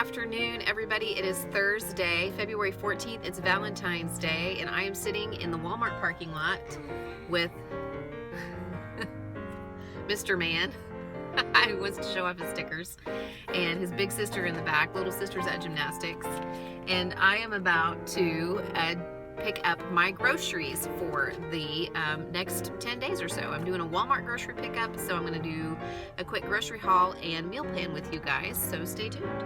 afternoon, everybody. It is Thursday, February 14th. It's Valentine's Day, and I am sitting in the Walmart parking lot with Mr. Man, who wants to show off his stickers, and his big sister in the back. Little sister's at gymnastics, and I am about to pick up my groceries for the next 10 days or so. I'm doing a Walmart grocery pickup, so I'm going to do a quick grocery haul and meal plan with you guys, so stay tuned.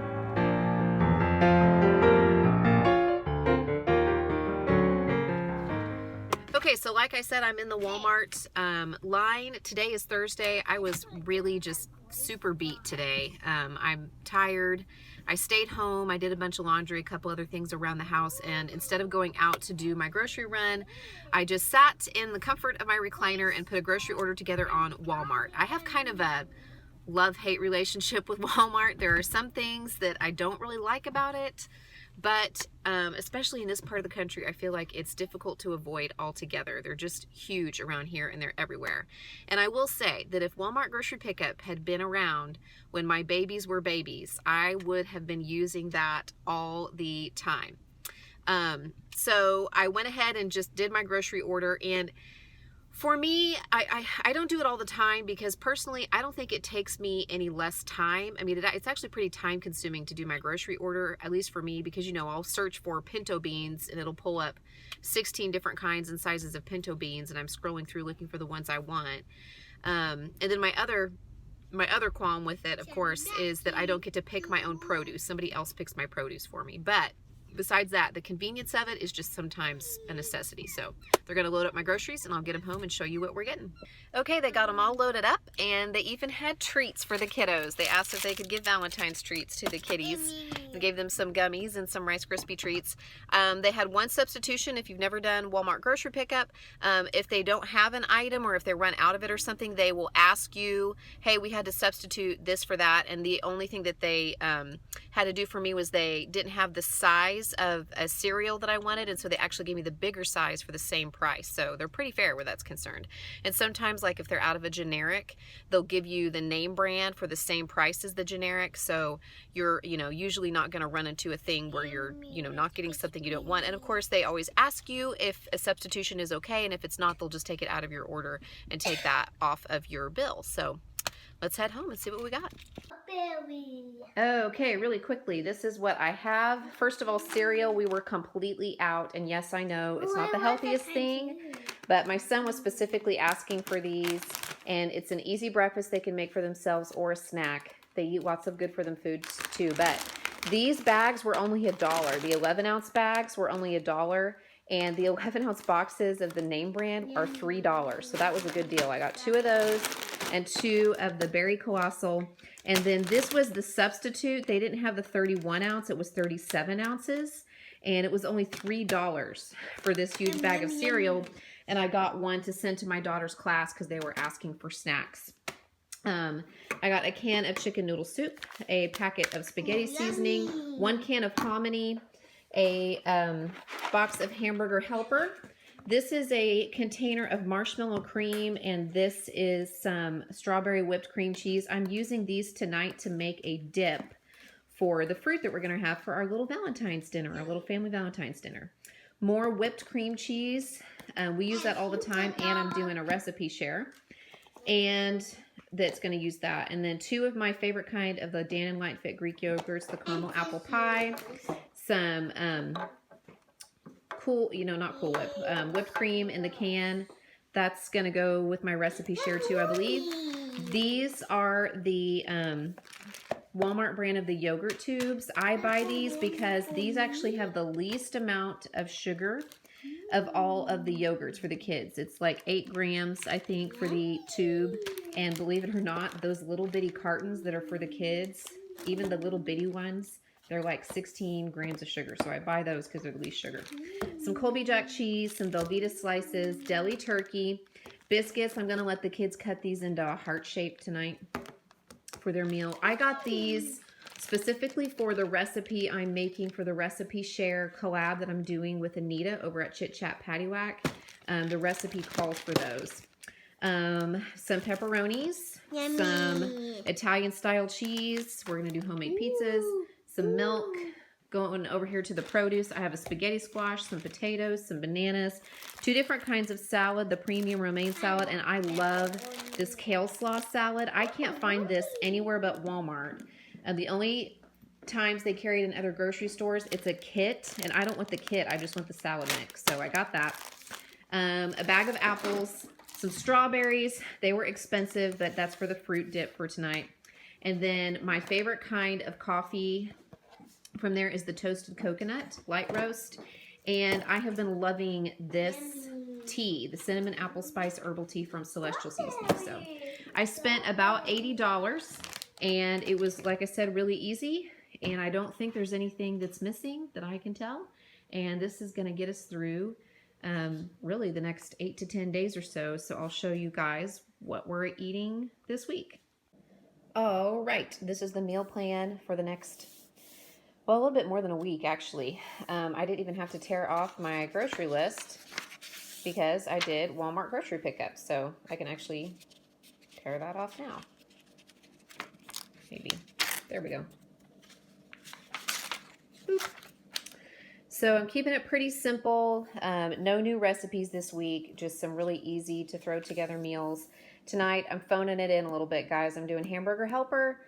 Okay, so like I said, I'm in the Walmart line. Today is Thursday. I was really just super beat today. I'm tired. I stayed home. I did a bunch of laundry, a couple other things around the house, and instead of going out to do my grocery run, I just sat in the comfort of my recliner and put a grocery order together on Walmart. I have kind of a love-hate relationship with Walmart. There are some things that I don't really like about it, but especially in this part of the country, I feel like it's difficult to avoid altogether. They're just huge around here, and they're everywhere. And I will say that if Walmart grocery pickup had been around when my babies were babies, I would have been using that all the time. So I went ahead and just did my grocery order, and for me, I don't do it all the time because personally, I don't think it takes me any less time. I mean, it's actually pretty time consuming to do my grocery order, at least for me, because, you know, I'll search for pinto beans and it'll pull up 16 different kinds and sizes of pinto beans, and I'm scrolling through looking for the ones I want. And then my other qualm with it, of course, is that I don't get to pick my own produce. Somebody else picks my produce for me. But besides that, the convenience of it is just sometimes a necessity. So they're going to load up my groceries and I'll get them home and show you what we're getting. Okay, they got them all loaded up, and they even had treats for the kiddos. They asked if they could give Valentine's treats to the kiddies. I gave them some gummies and some Rice Krispie treats. They had one substitution. If you've never done Walmart grocery pickup, if they don't have an item or if they run out of it or something, they will ask you, hey, we had to substitute this for that. And the only thing that they had to do for me was they didn't have the size of a cereal that I wanted, and so they actually gave me the bigger size for the same price. So they're pretty fair where that's concerned. And sometimes, like if they're out of a generic, they'll give you the name brand for the same price as the generic. So you're, you know, usually not going to run into a thing where you're, you know, not getting something you don't want. And of course, they always ask you if a substitution is okay, and if it's not, they'll just take it out of your order and take that off of your bill. So let's head home and see what we got. Okay, really quickly, this is what I have. First of all, cereal, we were completely out, and yes, I know it's not the healthiest thing, but my son was specifically asking for these, and it's an easy breakfast they can make for themselves or a snack. They eat lots of good for them foods too, but these bags were only $1. The 11-ounce bags were only $1, and the 11-ounce boxes of the name brand are $3. So that was a good deal. I got 2 of those and 2 of the Berry Colossal. And then this was the substitute. They didn't have the 31-ounce. It was 37 ounces. And it was only $3 for this huge bag of cereal. And I got one to send to my daughter's class because they were asking for snacks. I got a can of chicken noodle soup, a packet of spaghetti seasoning, 1 can of hominy, a box of hamburger helper. This is a container of marshmallow cream, and this is some strawberry whipped cream cheese. I'm using these tonight to make a dip for the fruit that we're going to have for our little Valentine's dinner, our little family Valentine's dinner. More whipped cream cheese. We use that all the time, and I'm doing a recipe share. And that's going to use that. And then 2 of my favorite kind of the Dan & Light Fit Greek yogurts, the caramel apple pie, some Cool, you know, not Cool Whip, whipped cream in the can. That's going to go with my recipe share too, I believe. These are the Walmart brand of the yogurt tubes. I buy these because these actually have the least amount of sugar of all of the yogurts for the kids. It's like 8 grams, I think, for the tube. And believe it or not, those little bitty cartons that are for the kids, even the little bitty ones, they're like 16 grams of sugar. So I buy those because they're the least sugar. Some Colby Jack cheese, some Velveeta slices, deli turkey, biscuits. I'm going to let the kids cut these into a heart shape tonight for their meal. I got these specifically for the recipe I'm making for the recipe share collab that I'm doing with Anita over at Chit Chat Patty Whack. The recipe calls for those. Some pepperonis, some Italian style cheese. We're going to do homemade pizzas. some milk. Going over here to the produce, I have a spaghetti squash, some potatoes, some bananas, 2 different kinds of salad, the premium romaine salad, and I love this kale slaw salad. I can't find this anywhere but Walmart. The only times they carry it in other grocery stores, it's a kit, and I don't want the kit, I just want the salad mix, so I got that. A bag of apples, some strawberries. They were expensive, but that's for the fruit dip for tonight. And then my favorite kind of coffee from there is the toasted coconut light roast, and I have been loving this tea, the cinnamon apple spice herbal tea from Celestial Seasoning. So I spent about $80, and it was, like I said, really easy, and I don't think there's anything that's missing that I can tell, and this is going to get us through really the next 8 to 10 days or so. So I'll show you guys what we're eating this week. All right, this is the meal plan for the next, well, a little bit more than a week, actually. I didn't even have to tear off my grocery list because I did Walmart grocery pickup. So I can actually tear that off now. Maybe. There we go. Boop. So I'm keeping it pretty simple. No new recipes this week. Just some really easy to throw together meals. Tonight, I'm phoning it in a little bit, guys. I'm doing hamburger helper.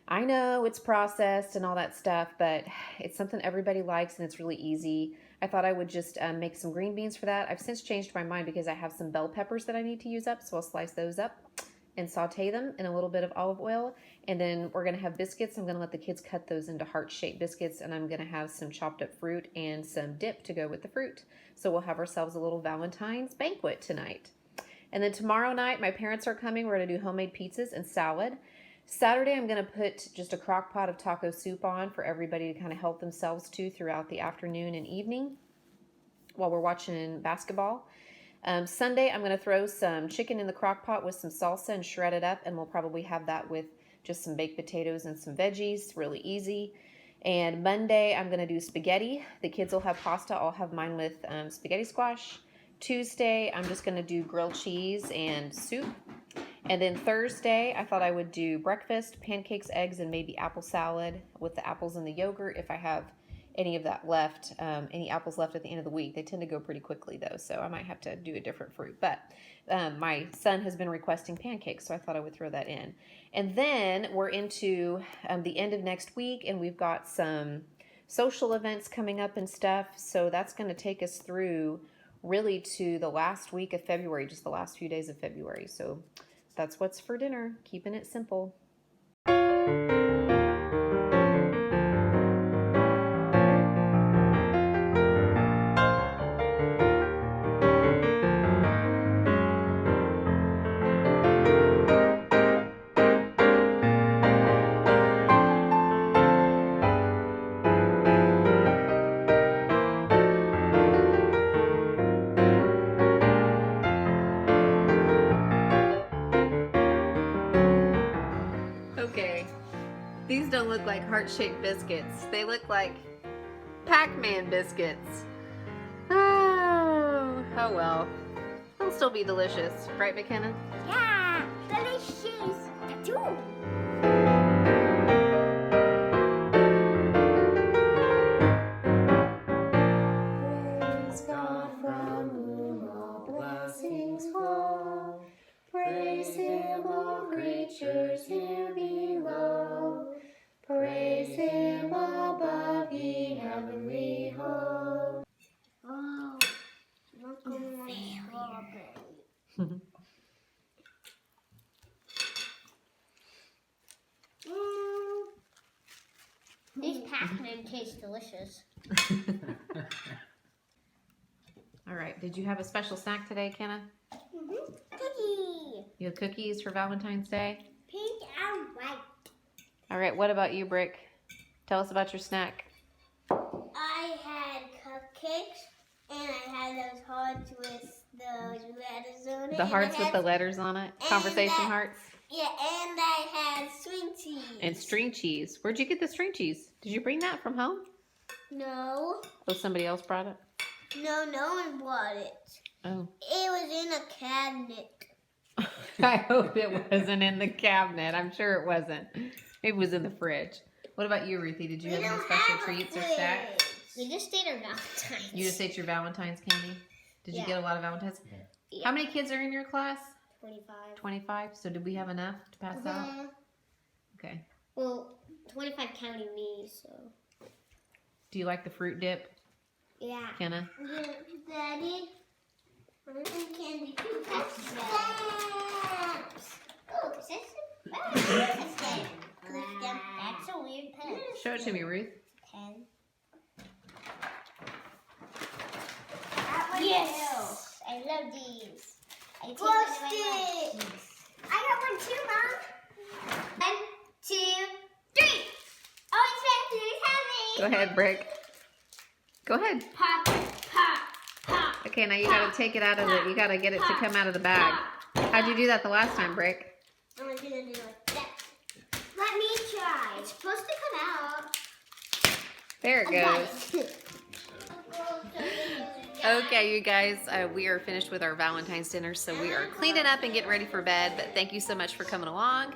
I know it's processed and all that stuff, but it's something everybody likes and it's really easy. I thought I would just make some green beans for that. I've since changed my mind because I have some bell peppers that I need to use up, so I'll slice those up and saute them in a little bit of olive oil. And then we're gonna have biscuits. I'm gonna let the kids cut those into heart-shaped biscuits, and I'm gonna have some chopped up fruit and some dip to go with the fruit. So we'll have ourselves a little Valentine's banquet tonight. And then tomorrow night, my parents are coming. We're gonna do homemade pizzas and salad. Saturday, I'm going to put just a crock pot of taco soup on for everybody to kind of help themselves to throughout the afternoon and evening while we're watching basketball. Sunday, I'm going to throw some chicken in the crock pot with some salsa and shred it up, and we'll probably have that with just some baked potatoes and some veggies, really easy. And Monday, I'm going to do spaghetti. The kids will have pasta. I'll have mine with spaghetti squash. Tuesday, I'm just going to do grilled cheese and soup. And then Thursday, I thought I would do breakfast, pancakes, eggs, and maybe apple salad with the apples and the yogurt if I have any of that left, any apples left at the end of the week. They tend to go pretty quickly, though, so I might have to do a different fruit. But my son has been requesting pancakes, so I thought I would throw that in. And then we're into the end of next week, and we've got some social events coming up and stuff, so that's going to take us through really to the last week of February, just the last few days of February. So that's what's for dinner, keeping it simple. Okay, these don't look like heart-shaped biscuits. They look like Pac-Man biscuits. Oh well. They'll still be delicious, right, McKenna? Yeah, delicious too. Praise God from whom all blessings flow. Praise Him, all creatures here below. Praise Him above, ye heavenly hosts. Oh, looking like strawberry. These Pac-Man taste delicious. All right, did you have a special snack today, Kenna? Cookie. You have cookies for Valentine's Day? Pink and white. All right, what about you, Brick? Tell us about your snack. I had cupcakes, and I had those hearts with the letters on it. The hearts with the letters on it? Conversation hearts? Yeah, and I had string cheese. And string cheese. Where'd you get the string cheese? Did you bring that from home? No. Oh, somebody else brought it? No, no one bought it. Oh. It was in a cabinet. I hope it wasn't in the cabinet. I'm sure it wasn't. It was in the fridge. What about you, Ruthie? Did you have any don't special have a treats or quiz. snacks? We just ate our Valentine's. You just ate your Valentine's candy? Did you Yeah. get a lot of Valentine's? Yeah. How many kids are in your class? 25. 25. So did we have enough to pass out? Okay. Well, 25 counting me, so. Do you like the fruit dip, Yeah. Kenna? Daddy, I candy too. That's stamps. Oh, is this a stamp? That's a weird pen. Show it to me, Ruth. Pen. Yes, I love these. I take one of my lunch. I got one too, Mom. 1, 2, 3. Oh, it's Go ahead, Brick. Go ahead. Pop, pop, pop. Okay, now you gotta take it out of the, you gotta get it to come out of the bag. How'd you do that the last time, Brick? I'm gonna do it like that. Let me try. It's supposed to come out. There it goes. Okay, you guys, we are finished with our Valentine's dinner, so we are cleaning up and getting ready for bed. But thank you so much for coming along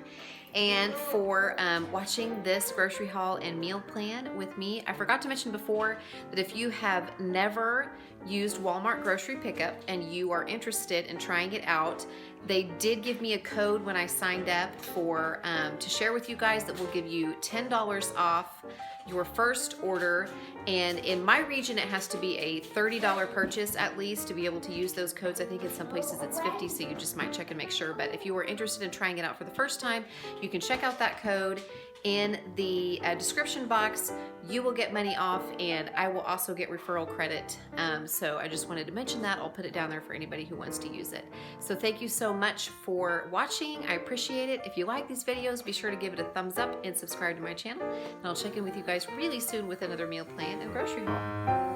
and for watching this grocery haul and meal plan with me. I forgot to mention before that if you have never used Walmart grocery pickup and you are interested in trying it out, they did give me a code when I signed up for to share with you guys that will give you $10 off your first order. And in my region, it has to be a $30 purchase at least to be able to use those codes. I think in some places it's 50, so you just might check and make sure. But if you are interested in trying it out for the first time, you can check out that code in the description box. You will get money off, and I will also get referral credit. So I just wanted to mention that. I'll put it down there for anybody who wants to use it. So thank you so much for watching. I appreciate it. If you like these videos, be sure to give it a thumbs up and subscribe to my channel. And I'll check in with you guys really soon with another meal plan and grocery haul.